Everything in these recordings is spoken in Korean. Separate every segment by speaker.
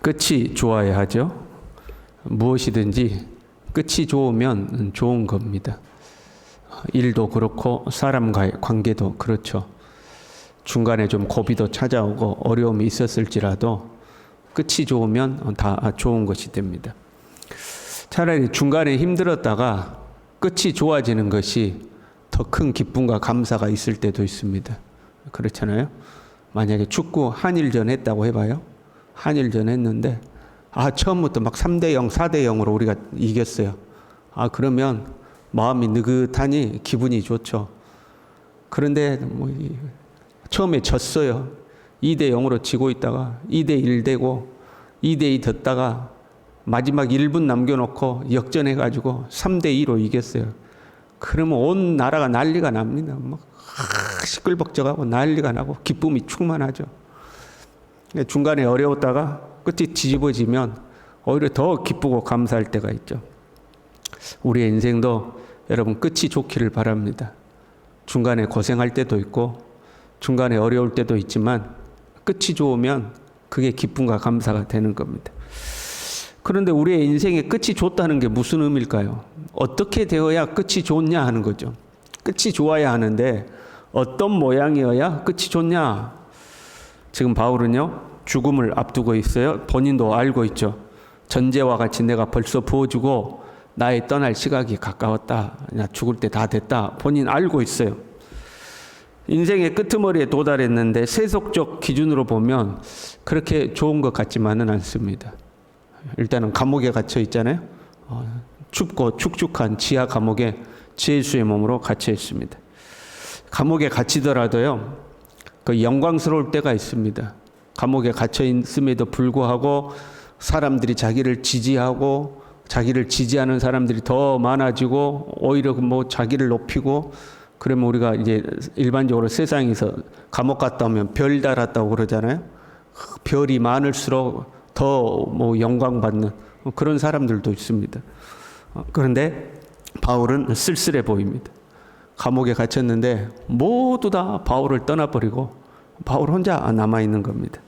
Speaker 1: 끝이 좋아야 하죠. 무엇이든지 끝이 좋으면 좋은 겁니다. 일도 그렇고 사람과의 관계도 그렇죠. 중간에 좀 고비도 찾아오고 어려움이 있었을지라도 끝이 좋으면 다 좋은 것이 됩니다. 차라리 중간에 힘들었다가 끝이 좋아지는 것이 더 큰 기쁨과 감사가 있을 때도 있습니다. 그렇잖아요. 만약에 축구 한일전 했다고 해봐요. 한일전 했는데 처음부터 막 3대0, 4대0으로 우리가 이겼어요. 그러면 마음이 느긋하니 기분이 좋죠. 그런데 처음에 졌어요. 2대0으로 지고 있다가 2대1 되고 2대2 됐다가 마지막 1분 남겨놓고 역전해가지고 3대2로 이겼어요. 그러면 온 나라가 난리가 납니다. 막 시끌벅적하고 난리가 나고 기쁨이 충만하죠. 중간에 어려웠다가 끝이 뒤집어지면 오히려 더 기쁘고 감사할 때가 있죠. 우리의 인생도 여러분 끝이 좋기를 바랍니다. 중간에 고생할 때도 있고 중간에 어려울 때도 있지만 끝이 좋으면 그게 기쁨과 감사가 되는 겁니다. 그런데 우리의 인생의 끝이 좋다는 게 무슨 의미일까요? 어떻게 되어야 끝이 좋냐 하는 거죠. 끝이 좋아야 하는데 어떤 모양이어야 끝이 좋냐? 지금 바울은요, 죽음을 앞두고 있어요. 본인도 알고 있죠. 전제와 같이 내가 벌써 부어주고 나의 떠날 시각이 가까웠다. 죽을 때 다 됐다. 본인 알고 있어요. 인생의 끄트머리에 도달했는데 세속적 기준으로 보면 그렇게 좋은 것 같지만은 않습니다. 일단은 감옥에 갇혀 있잖아요. 춥고 축축한 지하 감옥에 죄수의 몸으로 갇혀 있습니다. 감옥에 갇히더라도요, 그 영광스러울 때가 있습니다. 감옥에 갇혀 있음에도 불구하고 사람들이 자기를 지지하고 자기를 지지하는 사람들이 더 많아지고 오히려 자기를 높이고, 그러면 우리가 이제 일반적으로 세상에서 감옥 갔다 오면 별 달았다고 그러잖아요. 별이 많을수록 더 영광받는 그런 사람들도 있습니다. 그런데 바울은 쓸쓸해 보입니다. 감옥에 갇혔는데 모두 다 바울을 떠나버리고 바울 혼자 남아있는 겁니다.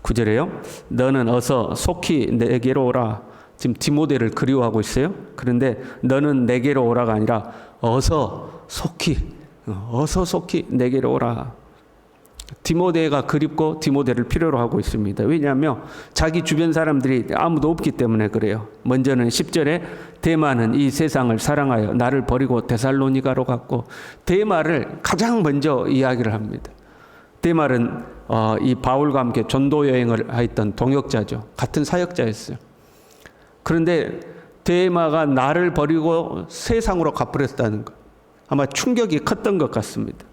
Speaker 1: 9절에요. 너는 어서 속히 내게로 오라. 지금 디모데를 그리워하고 있어요. 그런데 너는 내게로 오라가 아니라 어서 속히 내게로 오라. 디모데가 그립고 디모데를 필요로 하고 있습니다. 왜냐하면 자기 주변 사람들이 아무도 없기 때문에 그래요. 먼저는 10절에 데마는 이 세상을 사랑하여 나를 버리고 데살로니가로 갔고, 데마를 가장 먼저 이야기를 합니다. 데마는 이 바울과 함께 전도 여행을 했던 동역자죠. 같은 사역자였어요. 그런데 데마가 나를 버리고 세상으로 가버렸다는 것, 아마 충격이 컸던 것 같습니다.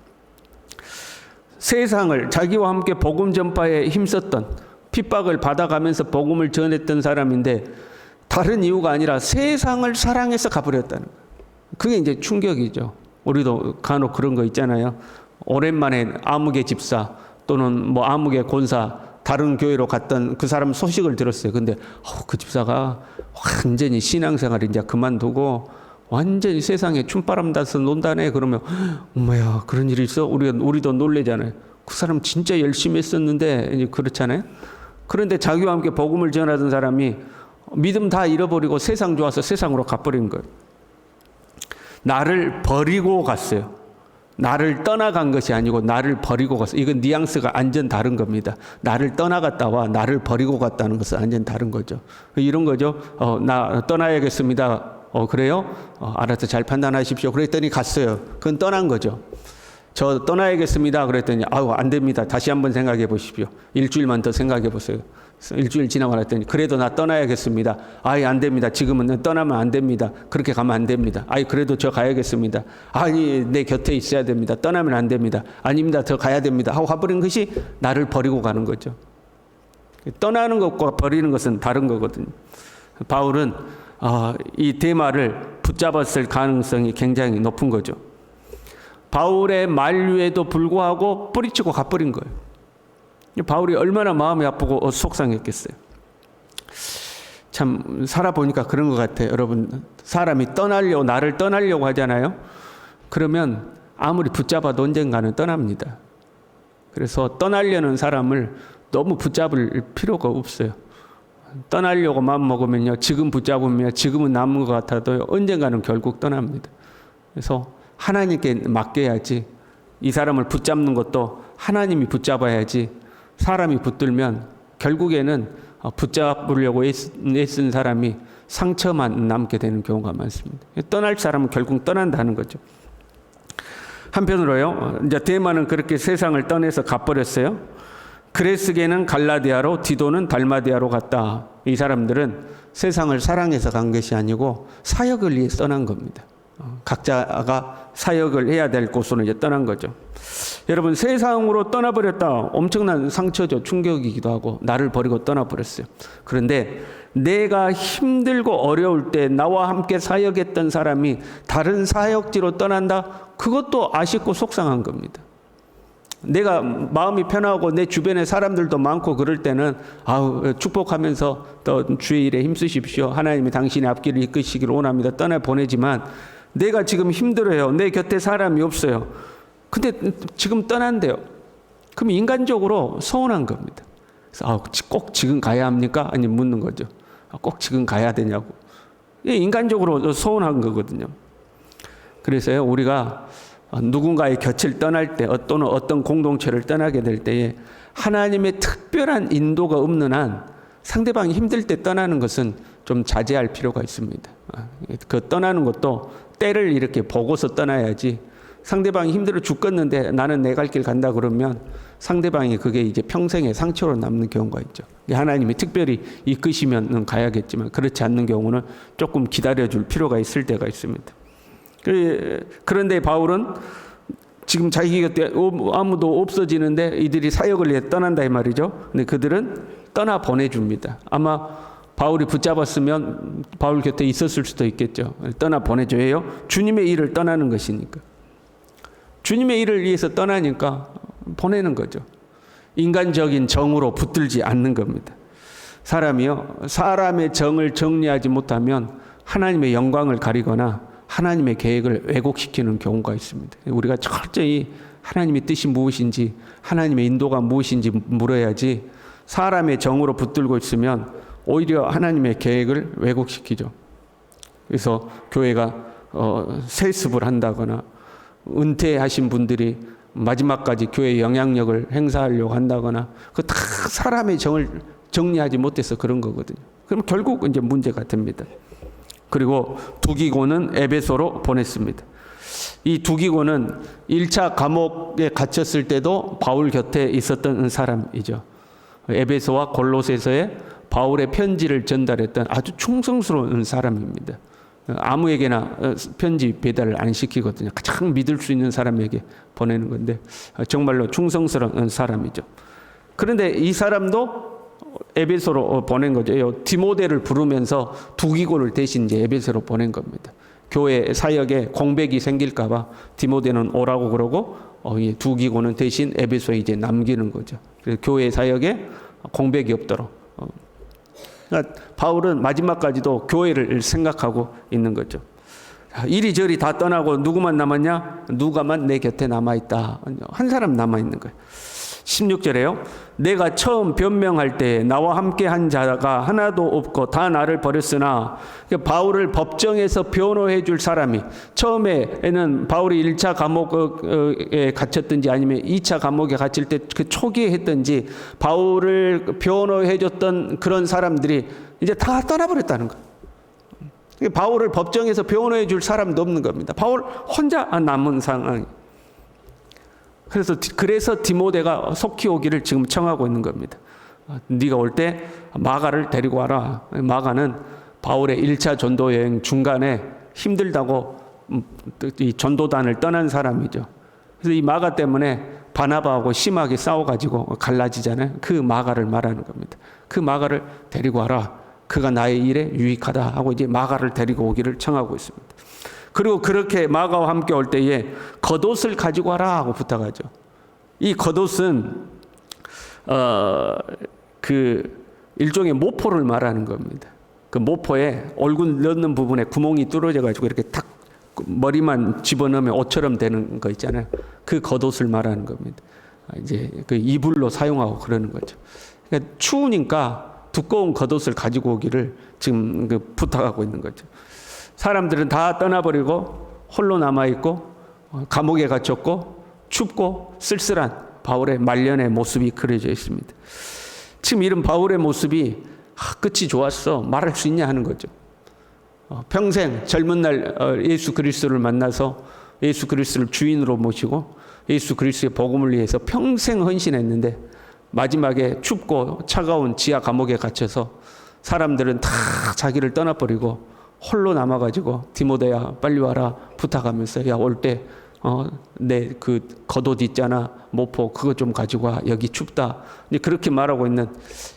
Speaker 1: 세상을 자기와 함께 복음 전파에 힘썼던, 핍박을 받아가면서 복음을 전했던 사람인데 다른 이유가 아니라 세상을 사랑해서 가버렸다는 거예요. 그게 이제 충격이죠. 우리도 간혹 그런 거 있잖아요. 오랜만에 아무개 집사 또는 아무개 권사 다른 교회로 갔던 그 사람 소식을 들었어요. 근데 그 집사가 완전히 신앙생활을 이제 그만두고 완전히 세상에 춤바람 타서 논다네. 그러면 엄마야, 그런 일이 있어? 우리도 놀래잖아요. 그 사람 진짜 열심히 했었는데, 이제 그렇잖아요. 그런데 자기와 함께 복음을 전하던 사람이 믿음 다 잃어버리고 세상 좋아서 세상으로 가버린 거예요. 나를 버리고 갔어요. 나를 떠나간 것이 아니고 나를 버리고 갔어요. 이건 뉘앙스가 완전 다른 겁니다. 나를 떠나갔다와 나를 버리고 갔다는 것은 완전 다른 거죠. 이런 거죠. 나 떠나야겠습니다. 그래요? 알아서 잘 판단하십시오. 그랬더니 갔어요. 그건 떠난 거죠. 저 떠나야겠습니다. 그랬더니 안 됩니다. 다시 한번 생각해 보십시오. 일주일만 더 생각해 보세요. 일주일 지나고 났더니 그래도 나 떠나야겠습니다. 안 됩니다. 지금은 떠나면 안 됩니다. 그렇게 가면 안 됩니다. 그래도 저 가야겠습니다. 내 곁에 있어야 됩니다. 떠나면 안 됩니다. 아닙니다. 더 가야 됩니다. 하고 가버린 것이 나를 버리고 가는 거죠. 떠나는 것과 버리는 것은 다른 거거든요. 바울은 이 데마를 붙잡았을 가능성이 굉장히 높은 거죠. 바울의 만류에도 불구하고 뿌리치고 가버린 거예요. 바울이 얼마나 마음이 아프고 속상했겠어요. 참 살아보니까 그런 것 같아요. 여러분, 사람이 나를 떠나려고 하잖아요. 그러면 아무리 붙잡아도 언젠가는 떠납니다. 그래서 떠나려는 사람을 너무 붙잡을 필요가 없어요. 떠나려고 마음먹으면요, 지금 붙잡으면 지금은 남은 것 같아도 언젠가는 결국 떠납니다. 그래서 하나님께 맡겨야지. 이 사람을 붙잡는 것도 하나님이 붙잡아야지. 사람이 붙들면 결국에는 붙잡으려고 애쓴 사람이 상처만 남게 되는 경우가 많습니다. 떠날 사람은 결국 떠난다는 거죠. 한편으로요, 이제 데마는 그렇게 세상을 떠나서 가버렸어요. 그레스게는 갈라디아로, 디도는 달마디아로 갔다. 이 사람들은 세상을 사랑해서 간 것이 아니고 사역을 위해 떠난 겁니다. 각자가 사역을 해야 될 곳으로 이제 떠난 거죠. 여러분, 세상으로 떠나버렸다. 엄청난 상처죠. 충격이기도 하고 나를 버리고 떠나버렸어요. 그런데 내가 힘들고 어려울 때 나와 함께 사역했던 사람이 다른 사역지로 떠난다? 그것도 아쉽고 속상한 겁니다. 내가 마음이 편하고 내 주변에 사람들도 많고 그럴 때는 축복하면서 또 주의 일에 힘쓰십시오. 하나님이 당신의 앞길을 이끄시기를 원합니다. 떠나보내지만 내가 지금 힘들어요. 내 곁에 사람이 없어요. 근데 지금 떠난대요. 그럼 인간적으로 서운한 겁니다. 그래서 꼭 지금 가야 합니까? 아니, 묻는 거죠. 꼭 지금 가야 되냐고. 인간적으로 서운한 거거든요. 그래서요, 우리가 누군가의 곁을 떠날 때 또는 어떤 공동체를 떠나게 될 때에 하나님의 특별한 인도가 없는 한 상대방이 힘들 때 떠나는 것은 좀 자제할 필요가 있습니다. 그 떠나는 것도 때를 이렇게 보고서 떠나야지, 상대방이 힘들어 죽겠는데 나는 내 갈 길 간다 그러면 상대방이 그게 이제 평생의 상처로 남는 경우가 있죠. 하나님이 특별히 이끄시면 가야겠지만 그렇지 않는 경우는 조금 기다려줄 필요가 있을 때가 있습니다. 그런데 바울은 지금 자기 곁에 아무도 없어지는데 이들이 사역을 위해 떠난다 이 말이죠. 근데 그들은 떠나 보내줍니다. 아마 바울이 붙잡았으면 바울 곁에 있었을 수도 있겠죠. 떠나 보내줘요. 주님의 일을 떠나는 것이니까. 주님의 일을 위해서 떠나니까 보내는 거죠. 인간적인 정으로 붙들지 않는 겁니다. 사람이요, 사람의 정을 정리하지 못하면 하나님의 영광을 가리거나 하나님의 계획을 왜곡시키는 경우가 있습니다. 우리가 철저히 하나님의 뜻이 무엇인지, 하나님의 인도가 무엇인지 물어야지, 사람의 정으로 붙들고 있으면 오히려 하나님의 계획을 왜곡시키죠. 그래서 교회가 세습을 한다거나 은퇴하신 분들이 마지막까지 교회의 영향력을 행사하려고 한다거나, 그 다 사람의 정을 정리하지 못해서 그런 거거든요. 그럼 결국 이제 문제가 됩니다. 그리고 두기고는 에베소로 보냈습니다. 이 두기고는 1차 감옥에 갇혔을 때도 바울 곁에 있었던 사람이죠. 에베소와 골로새서에 바울의 편지를 전달했던 아주 충성스러운 사람입니다. 아무에게나 편지 배달을 안 시키거든요. 가장 믿을 수 있는 사람에게 보내는 건데 정말로 충성스러운 사람이죠. 그런데 이 사람도 에베소로 보낸 거죠. 디모데를 부르면서 두기고를 대신 이제 에베소로 보낸 겁니다. 교회 사역에 공백이 생길까 봐 디모데는 오라고 그러고 두기고는 대신 에베소에 이제 남기는 거죠. 그래서 교회 사역에 공백이 없도록. 그러니까 바울은 마지막까지도 교회를 생각하고 있는 거죠. 이리저리 다 떠나고 누구만 남았냐? 누가만 내 곁에 남아있다. 한 사람 남아있는 거예요. 16절에요. 내가 처음 변명할 때 나와 함께 한 자가 하나도 없고 다 나를 버렸으나, 바울을 법정에서 변호해 줄 사람이, 처음에는 바울이 1차 감옥에 갇혔든지 아니면 2차 감옥에 갇힐 때 그 초기에 했든지 바울을 변호해 줬던 그런 사람들이 이제 다 떠나버렸다는 거예요. 바울을 법정에서 변호해 줄 사람도 없는 겁니다. 바울 혼자 남은 상황. 그래서 디모데가 속히 오기를 지금 청하고 있는 겁니다. 네가 올 때 마가를 데리고 와라. 마가는 바울의 1차 전도 여행 중간에 힘들다고 이 전도단을 떠난 사람이죠. 그래서 이 마가 때문에 바나바하고 심하게 싸워가지고 갈라지잖아요. 그 마가를 말하는 겁니다. 그 마가를 데리고 와라. 그가 나의 일에 유익하다 하고 이제 마가를 데리고 오기를 청하고 있습니다. 그리고 그렇게 마가와 함께 올 때에 겉옷을 가지고 와라 하고 부탁하죠. 이 겉옷은 그 일종의 모포를 말하는 겁니다. 그 모포에 얼굴 넣는 부분에 구멍이 뚫어져 가지고 이렇게 탁 머리만 집어넣으면 옷처럼 되는 거 있잖아요. 그 겉옷을 말하는 겁니다. 이제 그 이불로 사용하고 그러는 거죠. 그러니까 추우니까 두꺼운 겉옷을 가지고 오기를 지금 부탁하고 있는 거죠. 사람들은 다 떠나버리고 홀로 남아있고 감옥에 갇혔고 춥고 쓸쓸한 바울의 말년의 모습이 그려져 있습니다. 지금 이런 바울의 모습이 끝이 좋았어 말할 수 있냐 하는 거죠. 평생 젊은 날 예수 그리스도를 만나서 예수 그리스도를 주인으로 모시고 예수 그리스도의 복음을 위해서 평생 헌신했는데 마지막에 춥고 차가운 지하 감옥에 갇혀서 사람들은 다 자기를 떠나버리고 홀로 남아가지고 디모데야 빨리 와라 부탁하면서 야 올 때 내 그 겉옷 있잖아 모포 그거 좀 가지고 와 여기 춥다 그렇게 말하고 있는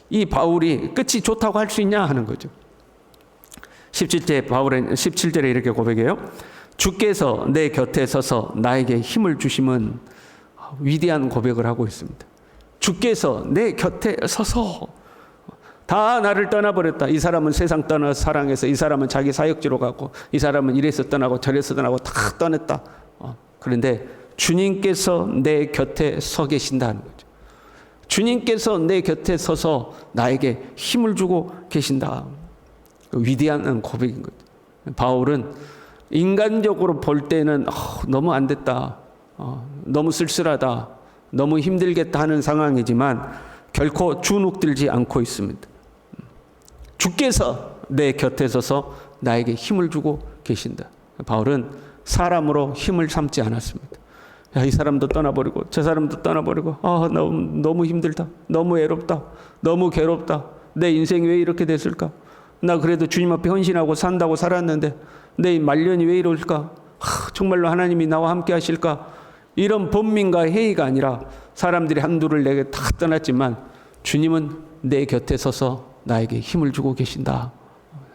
Speaker 1: 이 바울이 끝이 좋다고 할 수 있냐 하는 거죠. 17절에 이렇게 고백해요. 주께서 내 곁에 서서 나에게 힘을 주심은 위대한 고백을 하고 있습니다. 주께서 내 곁에 서서 다 나를 떠나버렸다. 이 사람은 세상 떠나 사랑해서 이 사람은 자기 사역지로 가고 이 사람은 이래서 떠나고 저래서 떠나고 다 떠났다. 그런데 주님께서 내 곁에 서 계신다는 거죠. 주님께서 내 곁에 서서 나에게 힘을 주고 계신다. 위대한 고백인 거죠. 바울은 인간적으로 볼 때는 너무 안 됐다. 너무 쓸쓸하다. 너무 힘들겠다 하는 상황이지만 결코 주눅들지 않고 있습니다. 주께서 내 곁에 서서 나에게 힘을 주고 계신다. 바울은 사람으로 힘을 삼지 않았습니다. 야, 이 사람도 떠나버리고 저 사람도 떠나버리고 너무 힘들다. 너무 외롭다. 너무 괴롭다. 내 인생이 왜 이렇게 됐을까? 나 그래도 주님 앞에 헌신하고 산다고 살았는데 내 말년이 왜 이럴까? 정말로 하나님이 나와 함께 하실까? 이런 번민과 회의가 아니라 사람들이 한둘을 내게 다 떠났지만 주님은 내 곁에 서서 나에게 힘을 주고 계신다.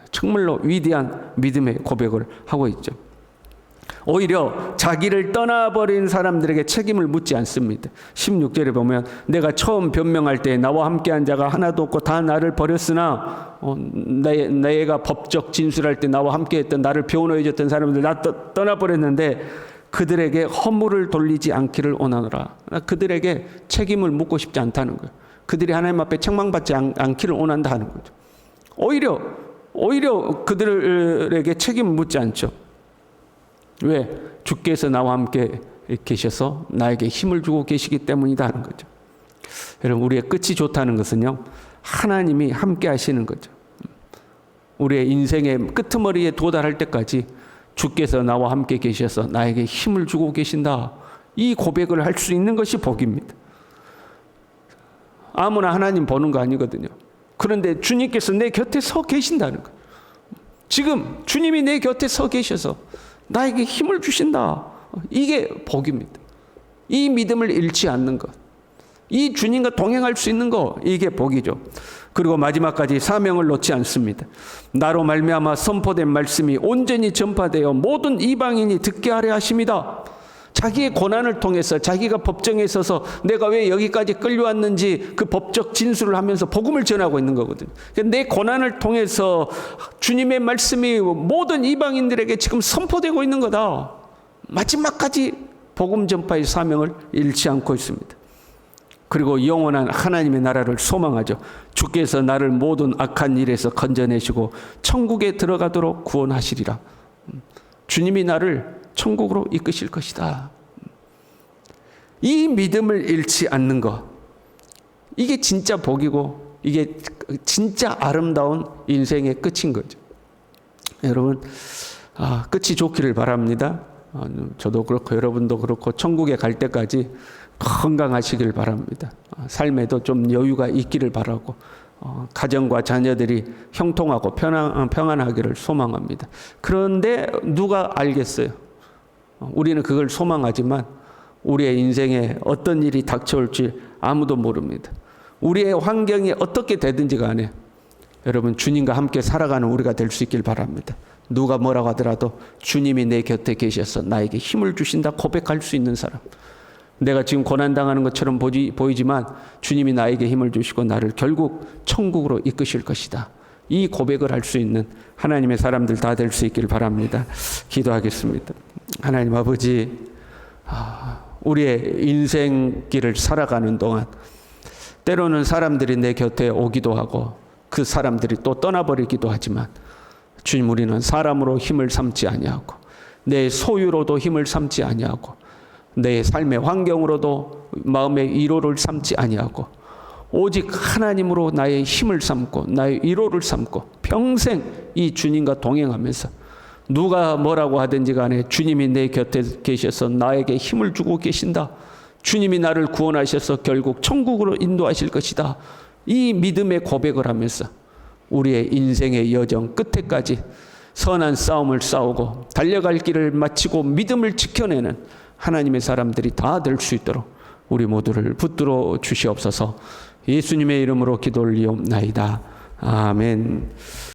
Speaker 1: 정말로 위대한 믿음의 고백을 하고 있죠. 오히려 자기를 떠나버린 사람들에게 책임을 묻지 않습니다. 16절에 보면 내가 처음 변명할 때 나와 함께한 자가 하나도 없고 다 나를 버렸으나 내가 법적 진술할 때 나와 함께했던 나를 변호해 줬던 사람들 나 떠나버렸는데 그들에게 허물을 돌리지 않기를 원하노라. 그들에게 책임을 묻고 싶지 않다는 거예요. 그들이 하나님 앞에 책망받지 않기를 원한다 하는 거죠. 오히려 그들에게 책임을 묻지 않죠. 왜? 주께서 나와 함께 계셔서 나에게 힘을 주고 계시기 때문이다 하는 거죠. 여러분 우리의 끝이 좋다는 것은요 하나님이 함께 하시는 거죠. 우리의 인생의 끄트머리에 도달할 때까지 주께서 나와 함께 계셔서 나에게 힘을 주고 계신다. 이 고백을 할 수 있는 것이 복입니다. 아무나 하나님 보는 거 아니거든요. 그런데 주님께서 내 곁에 서 계신다는 거예요. 지금 주님이 내 곁에 서 계셔서 나에게 힘을 주신다. 이게 복입니다. 이 믿음을 잃지 않는 것. 이 주님과 동행할 수 있는 거 이게 복이죠. 그리고 마지막까지 사명을 놓지 않습니다. 나로 말미암아 선포된 말씀이 온전히 전파되어 모든 이방인이 듣게 하려 하심이다. 자기의 고난을 통해서 자기가 법정에 서서 내가 왜 여기까지 끌려왔는지 그 법적 진술을 하면서 복음을 전하고 있는 거거든요. 내 고난을 통해서 주님의 말씀이 모든 이방인들에게 지금 선포되고 있는 거다. 마지막까지 복음 전파의 사명을 잃지 않고 있습니다. 그리고 영원한 하나님의 나라를 소망하죠. 주께서 나를 모든 악한 일에서 건져내시고 천국에 들어가도록 구원하시리라. 주님이 나를 천국으로 이끄실 것이다. 이 믿음을 잃지 않는 것. 이게 진짜 복이고 이게 진짜 아름다운 인생의 끝인 거죠. 여러분 끝이 좋기를 바랍니다. 저도 그렇고 여러분도 그렇고 천국에 갈 때까지 건강하시길 바랍니다. 삶에도 좀 여유가 있기를 바라고 가정과 자녀들이 형통하고 평안하기를 소망합니다. 그런데 누가 알겠어요? 우리는 그걸 소망하지만 우리의 인생에 어떤 일이 닥쳐올지 아무도 모릅니다. 우리의 환경이 어떻게 되든지 간에 여러분 주님과 함께 살아가는 우리가 될 수 있길 바랍니다. 누가 뭐라고 하더라도 주님이 내 곁에 계셔서 나에게 힘을 주신다 고백할 수 있는 사람. 내가 지금 고난당하는 것처럼 보이지만 주님이 나에게 힘을 주시고 나를 결국 천국으로 이끄실 것이다. 이 고백을 할 수 있는 하나님의 사람들 다 될 수 있길 바랍니다. 기도하겠습니다. 하나님 아버지, 우리의 인생길을 살아가는 동안 때로는 사람들이 내 곁에 오기도 하고 그 사람들이 또 떠나버리기도 하지만 주님, 우리는 사람으로 힘을 삼지 아니하고 내 소유로도 힘을 삼지 아니하고 내 삶의 환경으로도 마음의 위로를 삼지 아니하고 오직 하나님으로 나의 힘을 삼고 나의 위로를 삼고 평생 이 주님과 동행하면서 누가 뭐라고 하든지 간에 주님이 내 곁에 계셔서 나에게 힘을 주고 계신다. 주님이 나를 구원하셔서 결국 천국으로 인도하실 것이다. 이 믿음의 고백을 하면서 우리의 인생의 여정 끝에까지 선한 싸움을 싸우고 달려갈 길을 마치고 믿음을 지켜내는 하나님의 사람들이 다 될 수 있도록 우리 모두를 붙들어 주시옵소서. 예수님의 이름으로 기도 올리옵나이다. 아멘.